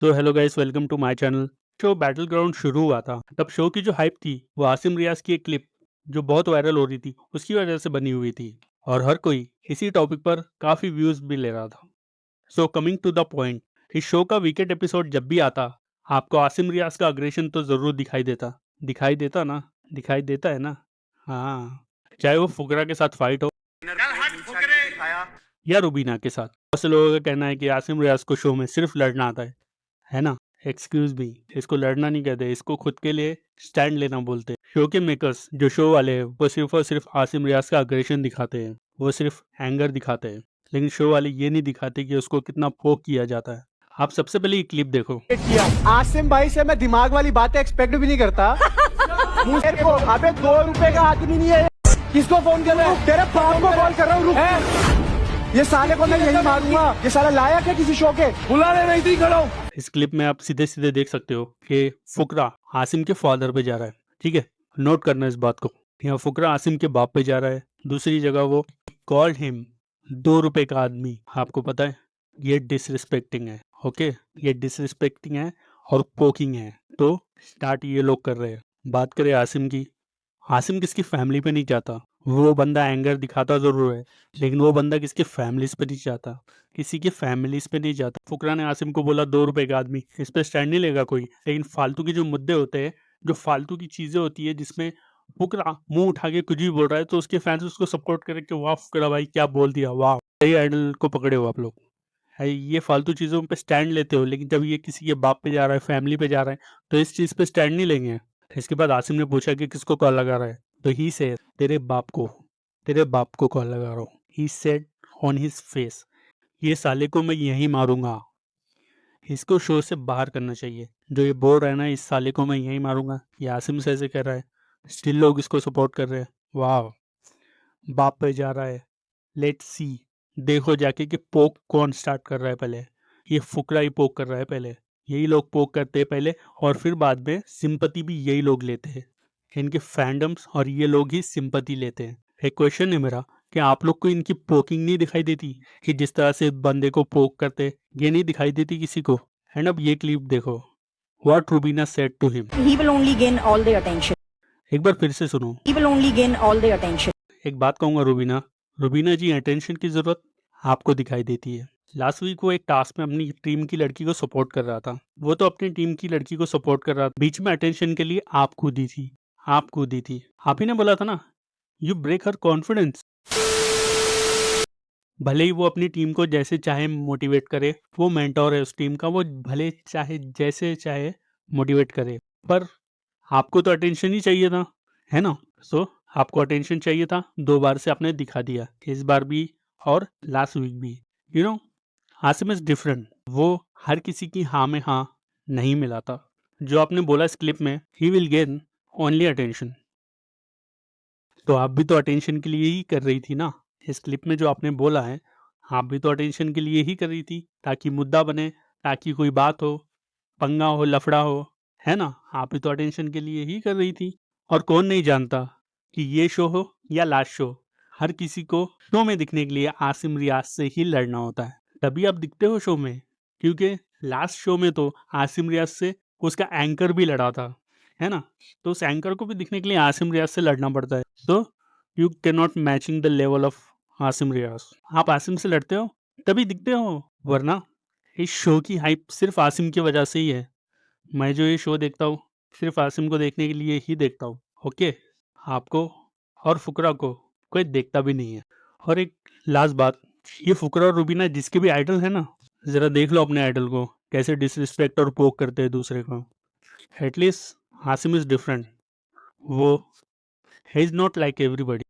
तो hello guys, welcome to my channel. Show battleground शुरू हुआ था तब शो की जो हाइप थी वो आसिम रियाज की एक क्लिप जो बहुत वायरल हो रही थी उसकी वजह से बनी हुई थी और हर कोई इसी टॉपिक पर काफी व्यूज भी ले रहा था। So coming to the point, इस शो का वीकेंड एपिसोड जब भी आता आपको आसिम रियाज का अग्रेशन तो जरूर दिखाई देता ना, दिखाई देता है ना। हाँ, चाहे वो फुकरा के साथ फाइट हो या रुबीना के साथ। बहुत से लोगों का कहना है कि आसिम रियाज को शो में सिर्फ लड़ना आता है ना। एक्सक्यूज मी, इसको लड़ना नहीं कहते, इसको खुद के लिए स्टैंड लेना बोलते हैं। शो के मेकर्स जो शो वाले हैं वो सिर्फ और सिर्फ आसिम रियाज का अग्रेशन दिखाते हैं, वो सिर्फ एंगर दिखाते हैं, लेकिन शो वाले ये नहीं दिखाते कि उसको कितना पोक किया जाता है। आप सबसे पहले ये क्लिप देखो। आसिम भाई से मैं दिमाग वाली बातें एक्सपेक्ट भी नहीं करता। मेरे को अबे 2 रुपए का आदमी नहीं है। किसको फोन कर रहा है? तेरे बाप को कॉल कर रहा हूँ। ये साले को मैं यही मारूंगा। ये साला लायक है किसी शो के? बुलाने नहीं थी खड़ा हूं। इस क्लिप में आप सीधे सीधे देख सकते हो कि फुकरा आसिम के फादर पे जा रहा है। ठीक है, नोट करना इस बात को। यहाँ फुकरा आसिम के बाप पे जा रहा है, दूसरी जगह वो कॉल्ड हिम 2 रुपए का आदमी। आपको पता है ये डिसरिस्पेक्टिंग है। ओके, ये डिसरिस्पेक्टिंग है और पोकिंग है। तो स्टार्ट ये लोग कर रहे हैं। बात करें आसिम की, आसिम किसकी फैमिली पे नहीं जाता। वो बंदा एंगर दिखाता जरूर है, लेकिन वो बंदा किसके फैमिलीज पे नहीं जाता, किसी के फैमिलीज पे नहीं जाता। फुकरा ने आसिम को बोला 2 रुपए का आदमी, इस पे स्टैंड नहीं लेगा कोई। लेकिन फालतू के जो मुद्दे होते हैं, जो फालतू की चीजें होती है जिसमें फुकरा मुंह उठा के कुछ भी बोल रहा है तो उसके फैंस उसको सपोर्ट करें कि वाह फुकरा भाई क्या बोल दिया, वाह। सही आइडल को पकड़े हो आप लोग है। ये फालतू चीजों पे स्टैंड लेते हो, लेकिन जब ये किसी के बाप पे जा रहा है, फैमिली पे जा रहा है, तो इस चीज पे स्टैंड नहीं लेंगे। इसके बाद आसिम ने पूछा कि किसको कॉल लगा रहा है, तो ही से तेरे बाप को कॉल लगा रहा हूँ। He said on his face, ये साले को मैं यहीं मारूंगा, इसको शो से बाहर करना चाहिए। जो ये बोल रहा है ना, इस साले को मैं यहीं मारूंगा, ये आसिम से ऐसे कह रहा है, स्टिल लोग इसको सपोर्ट कर रहे हैं। वाह, बाप पे जा रहा है। लेट्स सी, देखो जाके कि पोक कौन स्टार्ट कर रहा है पहले। ये फुकरा ही पोक कर रहा है पहले। यही लोग पोक करते हैं पहले और फिर बाद में सिंपति भी यही लोग लेते हैं। इनके फैंडम्स और ये लोग ही सिंपति लेते हैं। एक क्वेश्चन है मेरा कि आप लोग को इनकी पोकिंग नहीं दिखाई देती कि जिस तरह से बंदे को पोक करते, ये नहीं दिखाई देती किसी को? एंड अब ये क्लिप देखो, what Rubina said to him. He will only gain all the attention. एक बार फिर से सुनो। He will only gain all the attention. एक बात कहूंगा, रूबीना जी, अटेंशन की जरूरत आपको दिखाई देती है। लास्ट वीक वो एक टास्क में अपनी टीम की लड़की को सपोर्ट कर रहा था। वो तो अपनी टीम की लड़की को सपोर्ट कर रहा था, बीच में अटेंशन के लिए आप कूदी थी। आप ही ने बोला था ना, यू ब्रेक हर कॉन्फिडेंस। भले ही वो अपनी टीम को जैसे चाहे मोटिवेट करे, वो मेंटोर है उस टीम का, वो भले चाहे जैसे चाहे मोटिवेट करे, पर आपको तो अटेंशन ही चाहिए था, है ना। सो आपको अटेंशन चाहिए था, 2 बार से आपने दिखा दिया, इस बार भी और लास्ट वीक भी। You know, Asim is different. वो हर किसी की हाँ में हाँ नहीं मिलाता। जो आपने बोला इस क्लिप में, he will gain only attention, तो आप भी तो अटेंशन के लिए ही कर रही थी ना। इस क्लिप में जो आपने बोला है, आप भी तो अटेंशन के लिए ही कर रही थी, ताकि मुद्दा बने, ताकि कोई बात हो, पंगा हो, लफड़ा हो, है ना। आप भी तो अटेंशन के लिए ही कर रही थी। और कौन नहीं जानता कि ये शो हो या लास्ट शो, हर किसी को शो में दिखने के लिए आसिम रियाज से ही लड़ना होता है, तभी आप दिखते हो शो में। क्योंकि लास्ट शो में तो आसिम रियाज से उसका एंकर भी लड़ा था, है ना। तो उस एंकर को भी दिखने के लिए आसिम रियाज से लड़ना पड़ता है। तो you can not matching the level of Asim Riaz. आप आसिम से लड़ते हो तभी दिखते हो, वरना इस शो की हाइप सिर्फ आसिम की वजह से ही है। मैं जो ये शो देखता हूँ सिर्फ आसिम को देखने के लिए ही देखता हूँ। ओके, आपको और फुकरा को कोई देखता भी नहीं है। और एक लास्ट बात, ये फुकरा और रूबीना जिसके भी आइडल है ना, जरा देख लो अपने आइडल को कैसे डिसरिस्पेक्ट और पोक करते हैं दूसरे को। एटलीस्ट आसिम इज डिफरेंट, वो he is not like everybody.